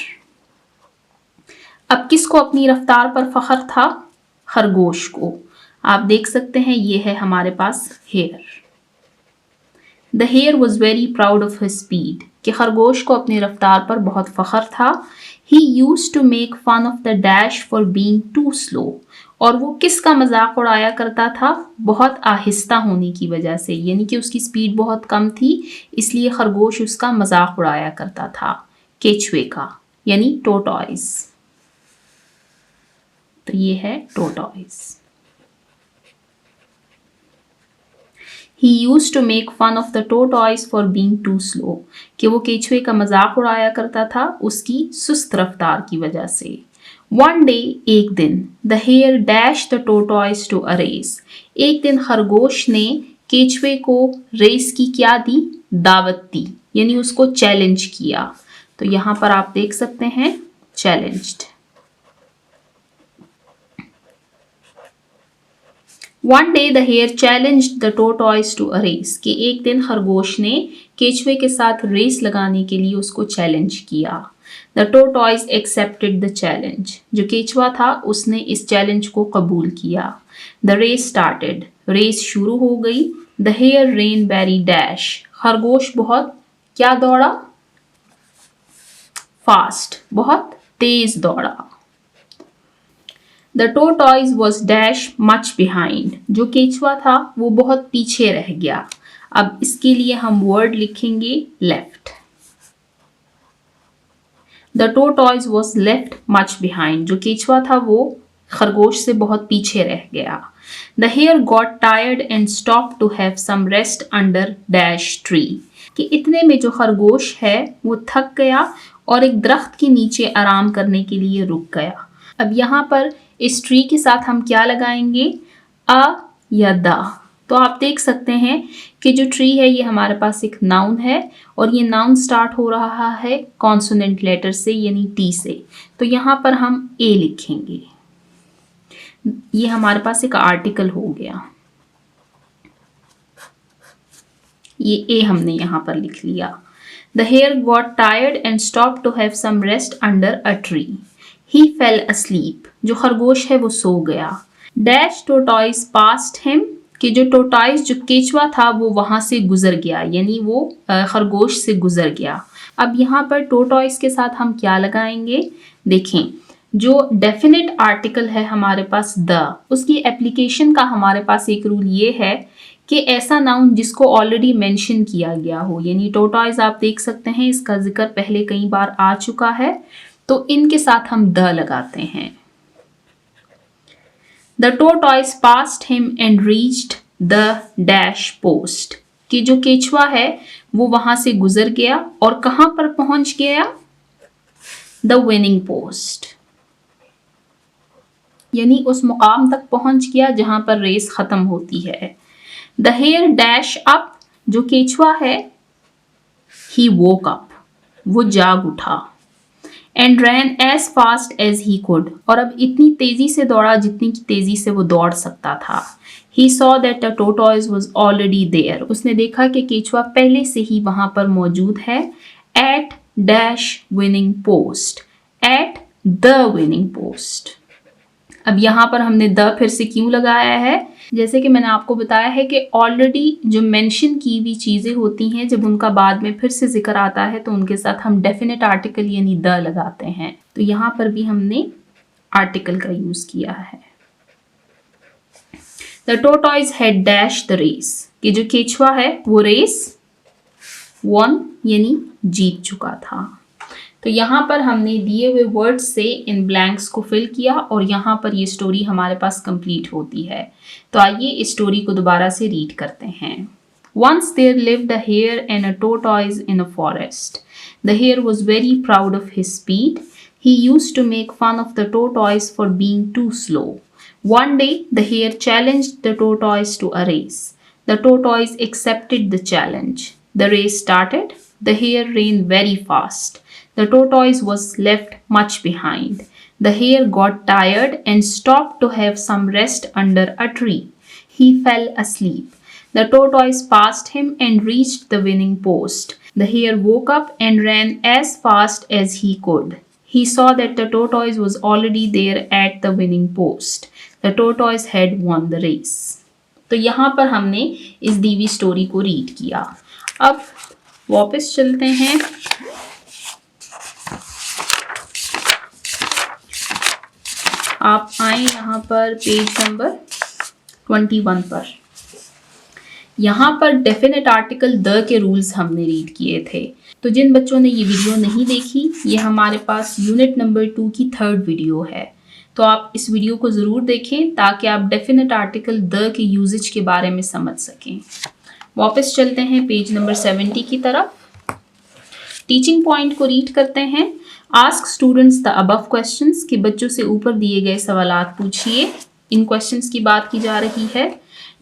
Speaker 1: अब किसको अपनी रफ्तार पर फख्र था? खरगोश को। आप देख सकते हैं ये है हमारे पास hare. The hare was very proud of his speed, कि खरगोश को अपनी रफ्तार पर बहुत फख्र था। He used to make fun of the dash for being too slow, और वो किसका मजाक उड़ाया करता था? बहुत आहिस्ता होने की वजह से, यानी कि उसकी स्पीड बहुत कम थी, इसलिए खरगोश उसका मजाक उड़ाया करता था, केचुए का, यानी टोर्टॉइज। तो ये है टोर्टॉइज। He used to make fun of the tortoise for being too slow, कि वो केचुए का मजाक उड़ाया करता था उसकी सुस्त रफ्तार की वजह से। One day, एक दिन, the hare dashed the tortoise to a race. एक दिन खरगोश ने केचुए को रेस की क्या दी? दावत दी, यानी उसको चैलेंज किया। तो यहाँ पर आप देख सकते हैं challenged. One day the hare challenged the tortoise to a race, कि एक दिन खरगोश ने केचुए के साथ रेस लगाने के लिए उसको चैलेंज किया। The tortoise accepted the challenge. जो केचुआ था उसने इस चैलेंज को कबूल किया। The race started. रेस शुरू हो गई। The hare ran very dash. खरगोश बहुत क्या दौड़ा? फास्ट, बहुत तेज दौड़ा। The tortoise was dash much behind. जो केचुआ था वो बहुत पीछे रह गया। अब इसके लिए हम वर्ड लिखेंगे left. The tortoise was left much behind. जो केचुआ था वो खरगोश से बहुत पीछे रह गया। The hare got tired and stopped to have some rest under dash tree. कि इतने में जो खरगोश है वो थक गया और एक दरख्त के नीचे आराम करने के लिए रुक गया। अब यहाँ पर इस ट्री के साथ हम क्या लगाएंगे? अ या द। तो आप देख सकते हैं कि जो ट्री है ये हमारे पास एक नाउन है और ये नाउन स्टार्ट हो रहा है कॉन्सोनेंट लेटर से, यानी टी से। तो यहाँ पर हम ए लिखेंगे। ये हमारे पास एक आर्टिकल हो गया। ये ए हमने यहाँ पर लिख लिया। The hare got tired and stopped to have some rest under a tree. He fell asleep. जो खरगोश है वो सो गया. Dash tortoise passed him. कि जो tortoise जो केचुआ था वो वहां से गुजर गया, यानी वो खरगोश से गुजर गया. अब यहाँ पर tortoise के साथ हम क्या लगाएंगे? देखें, जो डेफिनेट आर्टिकल है हमारे पास द, उसकी एप्लीकेशन का हमारे पास एक रूल ये है कि ऐसा नाउन जिसको ऑलरेडी मेंशन किया गया हो, यानी टोटॉइज आप देख सकते हैं इसका जिक्र पहले कई बार आ चुका है, तो इनके साथ हम द लगाते हैं. The tortoise passed him and reached the dash post. कि जो केचुआ है वो वहां से गुजर गया और कहां पर पहुंच गया? द विनिंग पोस्ट, यानी उस मुकाम तक पहुंच गया जहां पर रेस खत्म होती है. The hare dash up. जो केचुआ है ही वोक अप, वो जाग उठा. And ran as fast as he could. और अब इतनी तेजी से दौड़ा जितनी की तेजी से वो दौड़ सकता था. He saw that the tortoise was already there. उसने देखा कि केचुआ पहले से ही वहां पर मौजूद है. At dash winning post. At the winning post. अब यहाँ पर हमने द फिर से क्यों लगाया है? जैसे कि मैंने आपको बताया है कि ऑलरेडी जो मेंशन की हुई चीज़ें होती हैं, जब उनका बाद में फिर से जिक्र आता है तो उनके साथ हम डेफिनेट आर्टिकल यानी द लगाते हैं. तो यहाँ पर भी हमने आर्टिकल का यूज़ किया है. The tortoise had dash the race. कि जो केचुआ है वो रेस वॉन यानी जीत चुका था. तो यहाँ पर हमने दिए हुए वर्ड्स से इन ब्लैंक्स को फिल किया और यहाँ पर ये स्टोरी हमारे पास कंप्लीट होती है. तो आइए इस स्टोरी को दोबारा से रीड करते हैं. Once there lived a hare and a tortoise in a forest. The hare was very proud of his speed. He used to make fun of the tortoise for being too slow. One day, the hare challenged the tortoise to a race. The tortoise accepted the challenge. The race started. The hare ran very fast. The tortoise was left much behind. The hare got tired and stopped to have some rest under a tree. He fell asleep. The tortoise passed him and reached the winning post. The hare woke up and ran as fast as he could. He saw that the tortoise was already there at the winning post. The tortoise had won the race. तो यहाँ पर हमने इस दी हुई story को read किया. अब वापस चलते हैं. आप आए यहाँ पर पेज नंबर 21 पर. यहाँ पर डेफिनेट आर्टिकल द के रूल्स हमने रीड किए थे. तो जिन बच्चों ने ये वीडियो नहीं देखी, ये हमारे पास यूनिट नंबर 2 की 3rd वीडियो है. तो आप इस वीडियो को ज़रूर देखें ताकि आप डेफिनेट आर्टिकल द के यूजेज के बारे में समझ सकें. वापस चलते हैं पेज नंबर 70 की तरफ. टीचिंग पॉइंट को रीड करते हैं. Ask students the above questions. कि बच्चों से ऊपर दिए गए सवालात पूछिए. इन क्वेश्चंस की बात की जा रही है.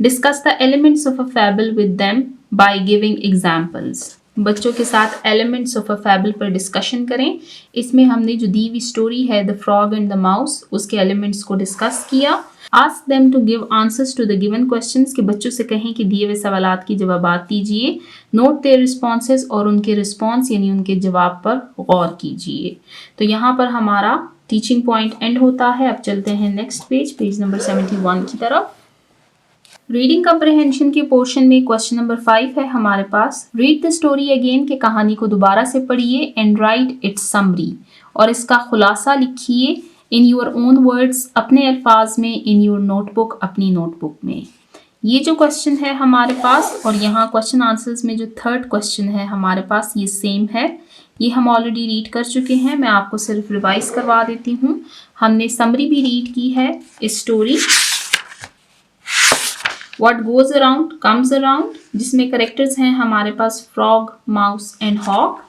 Speaker 1: Discuss the elements of a fable with them by giving examples. बच्चों के साथ एलिमेंट्स ऑफ अ फैबल पर डिस्कशन करें. इसमें हमने जो दी हुई स्टोरी है the frog and the mouse, उसके एलिमेंट्स को डिस्कस किया. Ask them to give answers to the given questions. कि बच्चों से कहें कि दिए हुए सवालात की जवाबात दीजिए. Note their responses. और उनके रिस्पॉन्स यानी उनके जवाब पर गौर कीजिए. तो यहाँ पर हमारा टीचिंग पॉइंट एंड होता है. अब चलते हैं नेक्स्ट पेज, पेज नंबर 71 की तरफ. रीडिंग कम्प्रहेंशन के पोर्शन में क्वेश्चन नंबर 5 है हमारे पास. Read the story again. के कहानी को दोबारा से पढ़िए. And write its summary. और इसका खुलासा लिखिए इन योर ओन वर्ड्स, अपने अल्फाज में. इन योर नोटबुक, अपनी नोटबुक में. ये जो क्वेश्चन है हमारे पास और यहाँ क्वेश्चन आंसर्स में जो 3rd क्वेश्चन है हमारे पास ये सेम है. ये हम ऑलरेडी रीड कर चुके हैं. मैं आपको सिर्फ रिवाइज करवा देती हूँ. हमने समरी भी रीड की है. इस story What goes around comes around, जिसमें करेक्टर्स हैं हमारे पास फ्रॉग, माउस एंड हॉक.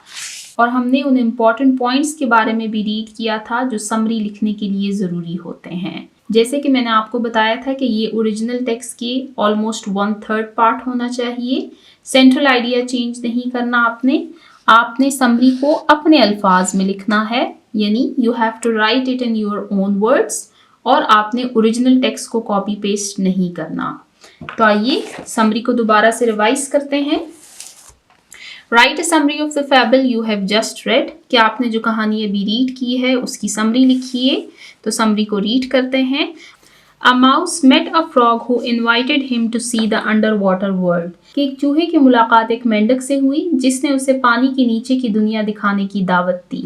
Speaker 1: और हमने उन इम्पॉर्टेंट पॉइंट्स के बारे में भी रीड किया था जो समरी लिखने के लिए ज़रूरी होते हैं. जैसे कि मैंने आपको बताया था कि ये ओरिजिनल टेक्स्ट के ऑलमोस्ट 1/3 पार्ट होना चाहिए. सेंट्रल आइडिया चेंज नहीं करना आपने समरी को अपने अल्फाज में लिखना है. यानी you have to write it in your own words. और आपने ओरिजिनल टेक्स्ट को कॉपी पेस्ट नहीं करना. तो आइए समरी को दोबारा से रिवाइज करते हैं. Write a summary of the fable you have just read, कि आपने जो कहानी अभी रीड की है उसकी समरी लिखिए। तो समरी को रीड करते हैं। A mouse met a frog who invited him to see the underwater world. कि एक चूहे की मुलाकात एक मेंढक से हुई जिसने उसे पानी के नीचे की दुनिया दिखाने की दावत दी।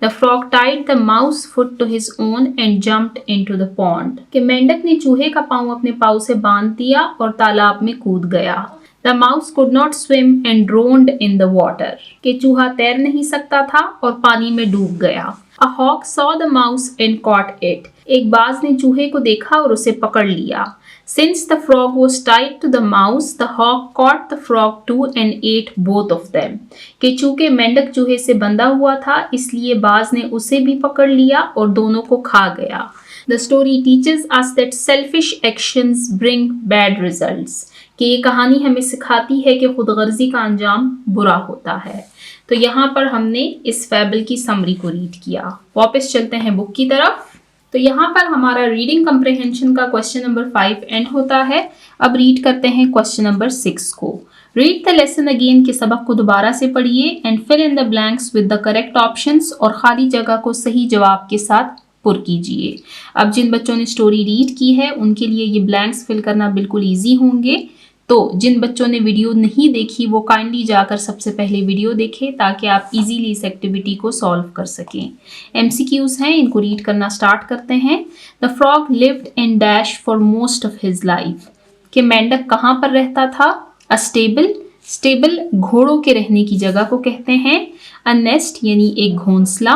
Speaker 1: The frog tied the mouse foot to his own and jumped into the pond. कि मेंढक ने चूहे का पाँव अपने पाँव से बांध दिया और तालाब में कूद गया। The mouse could not swim and drowned in the water. कि चूहा तैर नहीं सकता था और पानी में डूब गया। A hawk saw the mouse and caught it. एक बाज ने चूहे को देखा और उसे पकड़ लिया। Since the frog was tied to the mouse, the hawk caught the frog too and ate both of them. कि चूंकि मेंढक चूहे से बंधा हुआ था, इसलिए बाज ने उसे भी पकड़ लिया और दोनों को खा गया। The story teaches us that selfish actions bring bad results. कि ये कहानी हमें सिखाती है कि खुदगर्जी का अंजाम बुरा होता है। तो यहाँ पर हमने इस फैबल की समरी को रीड किया। वापस चलते हैं बुक की तरफ। तो यहाँ पर हमारा रीडिंग कंप्रहेंशन का क्वेश्चन नंबर 5 एंड होता है। अब रीड करते हैं क्वेश्चन नंबर 6 को। रीड द लेसन अगेन, के सबक को दोबारा से पढ़िए and fill in the blanks with the correct options, और खाली जगह को सही जवाब के साथ पुर कीजिए। अब जिन बच्चों ने स्टोरी रीड की है उनके लिए ये ब्लैंक्स फिल करना बिल्कुल ईजी होंगे। तो जिन बच्चों ने वीडियो नहीं देखी वो काइंडली जाकर सबसे पहले वीडियो देखें ताकि आप इजीली इस एक्टिविटी को सॉल्व कर सकें। एमसीक्यूज हैं, इनको रीड करना स्टार्ट करते हैं। The frog lived in dash for most of his life, कि मेंढक कहाँ पर रहता था? अ स्टेबल, स्टेबल घोड़ों के रहने की जगह को कहते हैं। अ नेस्ट यानी एक घोंसला।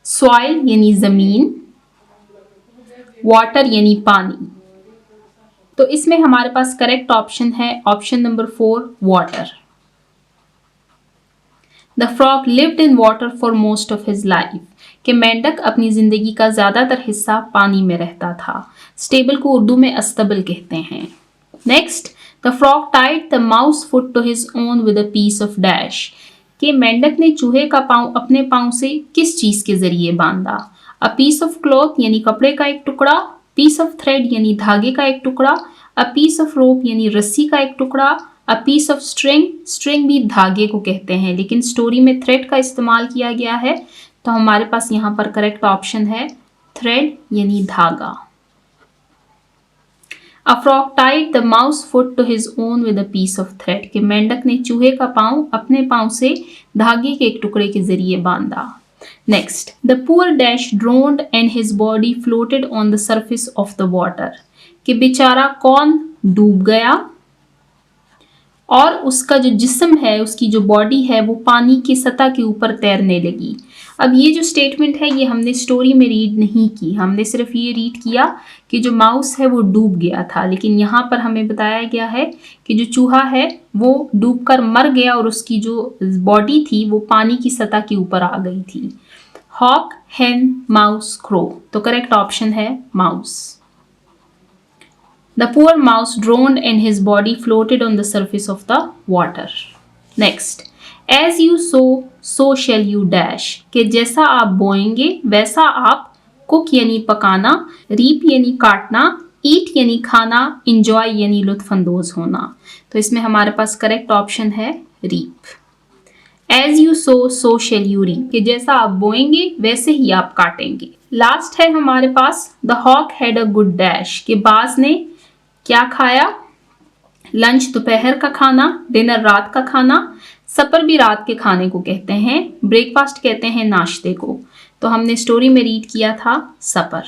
Speaker 1: सॉइल यानी जमीन। वाटर यानी पानी। तो इसमें हमारे पास करेक्ट ऑप्शन है option number 4, water. The frog lived in water for most of his life, कि मेंढक अपनी जिंदगी का ज्यादातर हिस्सा पानी में रहता था। स्टेबल को उर्दू में अस्तबल कहते हैं। Next, the frog tied the mouse foot to his own with a piece of dash, कि मेंढक ने चूहे का पाँव अपने पाँव से किस चीज के जरिए बांधा? अ पीस ऑफ क्लॉथ यानी कपड़े का एक टुकड़ा। पीस ऑफ थ्रेड यानी धागे का एक टुकड़ा। अ पीस ऑफ रोप यानी रस्सी का एक टुकड़ा। A piece of string, string भी धागे को कहते हैं लेकिन स्टोरी में थ्रेड का इस्तेमाल किया गया है, तो हमारे पास यहाँ पर करेक्ट ऑप्शन है थ्रेड यानी धागा। A frog tied the mouse foot to his own with a piece of thread, कि मेंढक ने चूहे का पाँव अपने पाँव से धागे के एक टुकड़े के जरिए बांधा। Next, the poor dash drowned and his body floated on the surface of the water, कि बेचारा कौन डूब गया और उसका जो जिस्म है, उसकी जो बॉडी है वो पानी की सतह के ऊपर तैरने लगी। अब ये जो स्टेटमेंट है ये हमने स्टोरी में रीड नहीं की, हमने सिर्फ ये रीड किया कि जो माउस है वो डूब गया था, लेकिन यहाँ पर हमें बताया गया है कि जो चूहा है वो डूबकर मर गया और उसकी जो बॉडी थी वो पानी की सतह के ऊपर आ गई थी। हॉक, हेन, माउस, क्रो, तो करेक्ट ऑप्शन है mouse. The poor mouse drowned and his body floated on the surface of the water. Next, as you sow, so shall you dash, कि जैसा आप बोएंगे वैसा आप कुक यानी पकाना, रीप यानी काटना, ईट यानी खाना, इंजॉय यानी लुत्फानंदोज होना। तो इसमें हमारे पास करेक्ट ऑप्शन है reap. As you sow, so shall you reap, कि जैसा आप बोएंगे वैसे ही आप काटेंगे। लास्ट है हमारे पास The hawk had a good dash, कि बाज ने क्या खाया? लंच दोपहर का खाना, डिनर रात का खाना, सपर भी रात के खाने को कहते हैं, ब्रेकफास्ट कहते हैं नाश्ते को। तो हमने स्टोरी में रीड किया था सपर।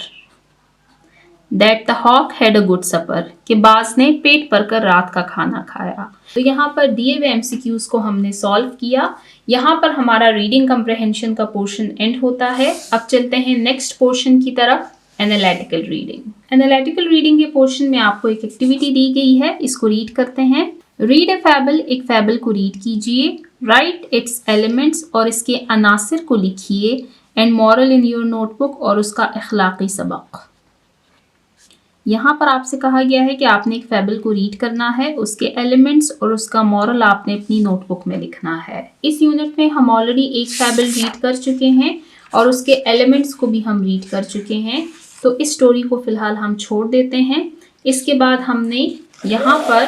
Speaker 1: That the hawk had a good supper, कि बाज ने पेट भरकर रात का खाना खाया। तो यहाँ पर दिए हुए एमसीक्यूज को हमने सॉल्व किया। यहाँ पर हमारा रीडिंग कंप्रहेंशन का पोर्शन एंड होता है। अब चलते हैं नेक्स्ट पोर्शन की तरफ, एनालिटिकल रीडिंग। एनालिटिकल रीडिंग के पोर्शन में आपको एक एक्टिविटी दी गई है, इसको रीड करते हैं। रीड ए फैबल, एक फैबल को रीड कीजिए। राइट इट्स एलिमेंट्स, और इसके अनासिर को लिखिए। And moral in your notebook, और उसका अखलाकी सबक। यहाँ पर आपसे कहा गया है कि आपने एक फैबल को रीड करना है, उसके एलिमेंट्स और उसका मॉरल आपने अपनी नोटबुक में लिखना है। इस यूनिट में हम ऑलरेडी एक फैबल रीड कर चुके हैं और उसके एलिमेंट्स को भी हम रीड कर चुके हैं, तो इस स्टोरी को फिलहाल हम छोड़ देते हैं। इसके बाद हमने यहाँ पर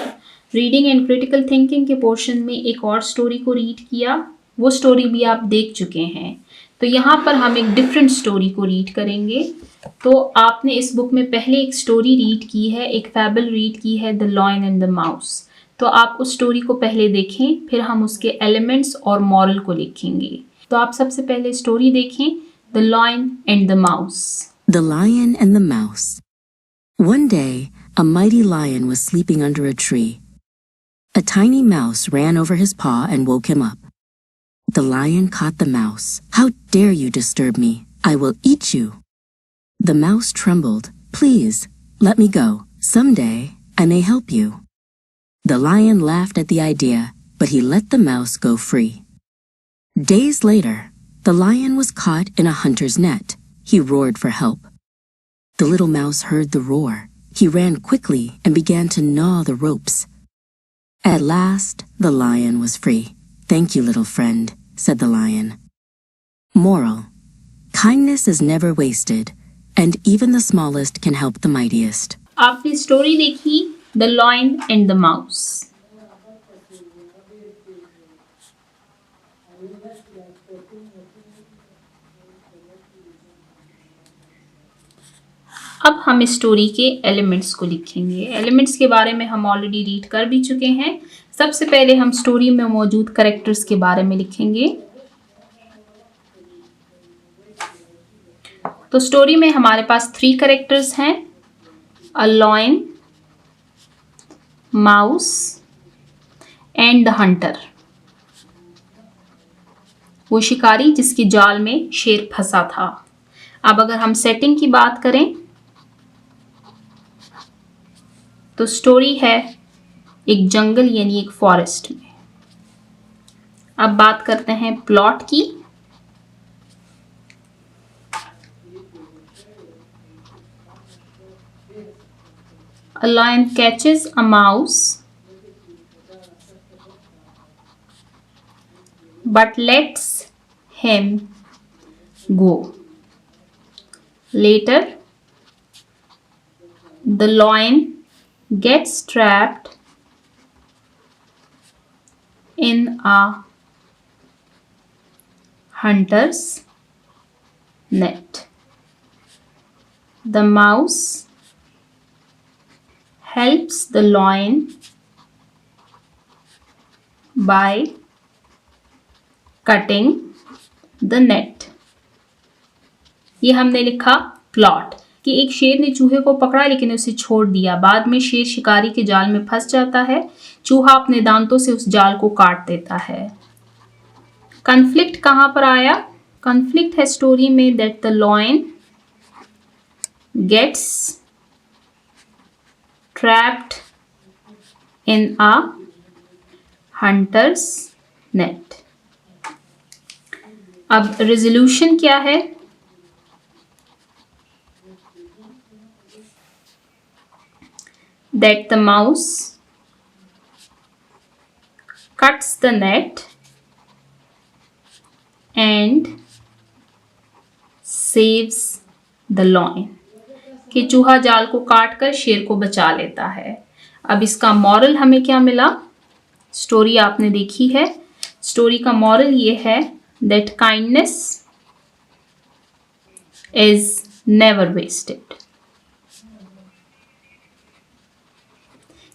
Speaker 1: रीडिंग एंड क्रिटिकल थिंकिंग के पोर्शन में एक और स्टोरी को रीड किया, वो स्टोरी भी आप देख चुके हैं। तो यहाँ पर हम एक डिफरेंट स्टोरी को रीड करेंगे। तो आपने इस बुक में पहले एक स्टोरी रीड की है, एक फैबल रीड की है, the lion and the mouse. तो आप उस स्टोरी को पहले देखें, फिर हम उसके एलिमेंट्स और मॉरल को लिखेंगे। तो आप सबसे पहले स्टोरी देखें, the lion and the mouse.
Speaker 2: The Lion and the Mouse. One day, a mighty lion was sleeping under a tree. A tiny mouse ran over his paw and woke him up. The lion caught the mouse. "How dare you disturb me? I will eat you." The mouse trembled. "Please, let me go. Someday, I may help you." The lion laughed at the idea, but he let the mouse go free. Days later, the lion was caught in a hunter's net. He roared for help. The little mouse heard the roar. He ran quickly and began to gnaw the ropes. At last, the lion was free. "Thank you, little friend," said the lion. Moral: kindness is never wasted, and even the smallest can help the mightiest.
Speaker 1: आपने story देखी, the lion and the mouse. अब हम इस story के elements को लिखेंगे। Elements के बारे में हम ऑलरेडी रीड कर भी चुके हैं। सबसे पहले हम स्टोरी में मौजूद कैरेक्टर्स के बारे में लिखेंगे। तो स्टोरी में हमारे पास 3 कैरेक्टर्स हैं, a lion, mouse and the Hunter. वो शिकारी जिसके जाल में शेर फंसा था। अब अगर हम सेटिंग की बात करें तो स्टोरी है एक जंगल यानी एक फॉरेस्ट में। अब बात करते हैं प्लॉट की। A lion catches a mouse but lets him go. Later, the lion gets trapped in a hunter's net. The mouse helps the lion by cutting the net. ये हमने लिखा प्लॉट कि एक शेर ने चूहे को पकड़ा लेकिन उसे छोड़ दिया। बाद में शेर शिकारी के जाल में फंस जाता है। चूहा अपने दांतों से उस जाल को काट देता है। कन्फ्लिक्ट कहां पर आया? कन्फ्लिक्ट है स्टोरी में that the lion gets trapped in a hunter's net. अब रेजोल्यूशन क्या है? That the mouse cuts the net and saves the lion. कि चूहा जाल को काट कर शेर को बचा लेता है। अब इसका मॉरल हमें क्या मिला? स्टोरी आपने देखी है। स्टोरी का मॉरल ये है that kindness is never wasted.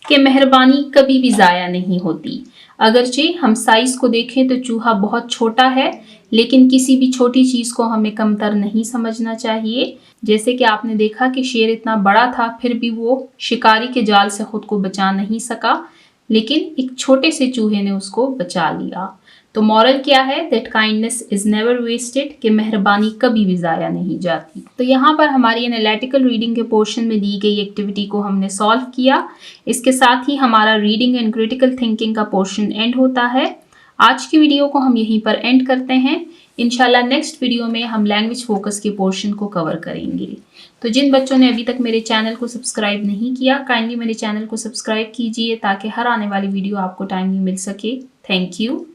Speaker 1: कि मेहरबानी कभी भी ज़ाया नहीं होती। अगरचे हम साइज को देखें तो चूहा बहुत छोटा है, लेकिन किसी भी छोटी चीज़ को हमें कमतर नहीं समझना चाहिए। जैसे कि आपने देखा कि शेर इतना बड़ा था, फिर भी वो शिकारी के जाल से खुद को बचा नहीं सका, लेकिन एक छोटे से चूहे ने उसको बचा लिया। तो मॉरल क्या है? That kindness is never wasted, कि मेहरबानी कभी भी ज़ाया नहीं जाती। तो यहाँ पर हमारी एनालिटिकल रीडिंग के पोर्शन में दी गई एक्टिविटी को हमने सॉल्व किया। इसके साथ ही हमारा रीडिंग एंड क्रिटिकल थिंकिंग का पोर्शन एंड होता है। आज की वीडियो को हम यहीं पर एंड करते हैं। इंशाल्लाह नेक्स्ट वीडियो में हम लैंग्वेज फोकस के पोर्शन को कवर करेंगे। तो जिन बच्चों ने अभी तक मेरे चैनल को सब्सक्राइब नहीं किया, काइंडली मेरे चैनल को सब्सक्राइब कीजिए ताकि हर आने वाली वीडियो आपको टाइमली मिल सके। Thank you.